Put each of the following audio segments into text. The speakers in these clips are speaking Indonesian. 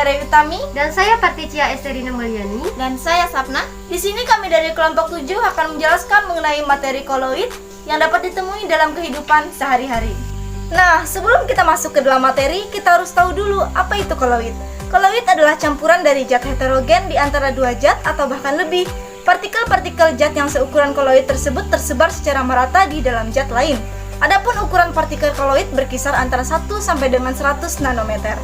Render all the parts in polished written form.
Ray Utami. Dan saya Patricia Esterina Mulyani. Dan saya Sapna. Di sini kami dari kelompok 7 akan menjelaskan mengenai materi koloid yang dapat ditemui dalam kehidupan sehari-hari. Nah, sebelum kita masuk ke dalam materi, kita harus tahu dulu apa itu koloid. Koloid adalah campuran dari zat heterogen di antara dua zat atau bahkan lebih. Partikel-partikel zat yang seukuran koloid tersebut tersebar secara merata di dalam zat lain. Adapun ukuran partikel koloid berkisar antara 1 sampai dengan 100 nanometer.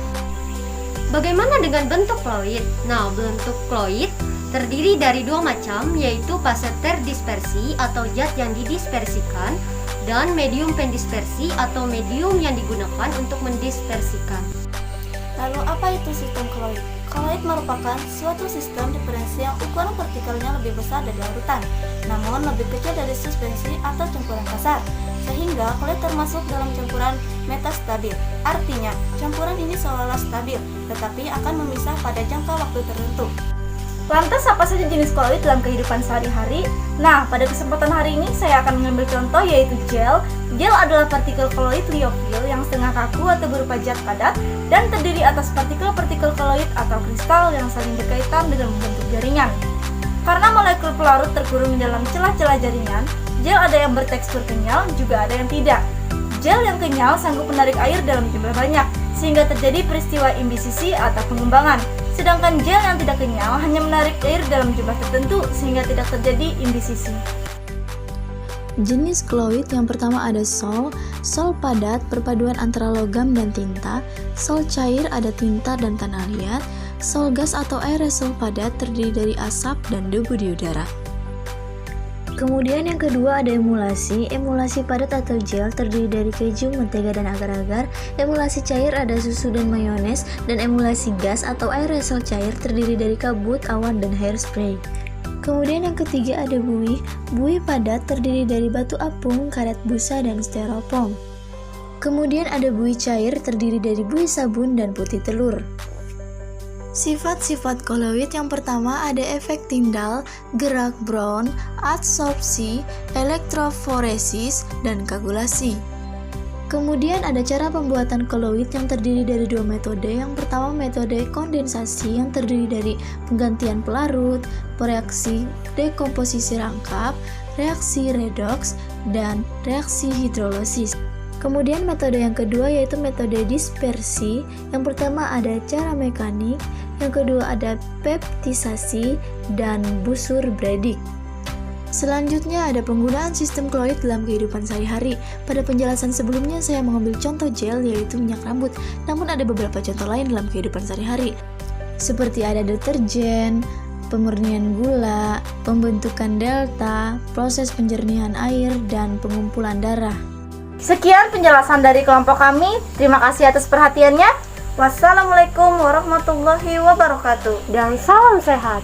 Bagaimana dengan bentuk koloid? Nah, bentuk koloid terdiri dari dua macam, yaitu fase terdispersi atau zat yang didispersikan dan medium pendispersi atau medium yang digunakan untuk mendispersikan. Lalu apa itu sistem koloid? Koloid merupakan suatu sistem diferensi yang ukuran partikelnya lebih besar dari larutan, namun lebih kecil dari suspensi atau campuran kasar, sehingga koloid termasuk dalam campuran metastabil. Artinya, campuran ini seolah-olah stabil, tetapi akan memisah pada jangka waktu tertentu. Lantas apa saja jenis koloid dalam kehidupan sehari-hari? Nah, pada kesempatan hari ini saya akan mengambil contoh yaitu gel. Gel adalah partikel koloid liofil yang setengah kaku atau berupa zat padat dan terdiri atas partikel-partikel koloid atau kristal yang saling berkaitan dengan membentuk jaringan. Karena molekul pelarut terkurung di dalam celah-celah jaringan, gel ada yang bertekstur kenyal, juga ada yang tidak. Gel yang kenyal sanggup menarik air dalam jumlah banyak, sehingga terjadi peristiwa imbisisi atau pengembangan. Sedangkan gel yang tidak kenyal hanya menarik air dalam jumlah tertentu, sehingga tidak terjadi imbisisi. Jenis koloid yang pertama ada sol padat perpaduan antara logam dan tinta, sol cair ada tinta dan tanah liat, sol gas atau aerosol padat terdiri dari asap dan debu di udara. Kemudian yang kedua ada emulasi padat atau gel terdiri dari keju, mentega, dan agar-agar. Emulasi cair ada susu dan mayones, dan emulasi gas atau aerosol cair terdiri dari kabut, awan, dan hairspray. Kemudian yang ketiga ada buih padat terdiri dari batu apung, karet busa, dan styrofoam. Kemudian ada buih cair terdiri dari buih sabun dan putih telur. Sifat-sifat koloid yang pertama ada efek Tyndall, gerak Brown, adsorpsi, elektroforesis, dan koagulasi. Kemudian ada cara pembuatan koloid yang terdiri dari dua metode. Yang pertama metode kondensasi yang terdiri dari penggantian pelarut, reaksi dekomposisi rangkap, reaksi redoks, dan reaksi hidrolisis. Kemudian metode yang kedua yaitu metode dispersi. Yang pertama ada cara mekanik, yang kedua ada peptisasi, dan busur Bredig. Selanjutnya ada penggunaan sistem koloid dalam kehidupan sehari-hari. Pada penjelasan sebelumnya saya mengambil contoh gel yaitu minyak rambut, namun ada beberapa contoh lain dalam kehidupan sehari-hari. Seperti ada deterjen, pemurnian gula, pembentukan delta, proses penjernihan air, dan pengumpulan darah. Sekian penjelasan dari kelompok kami. Terima kasih atas perhatiannya. Wassalamualaikum warahmatullahi wabarakatuh. Dan salam sehat.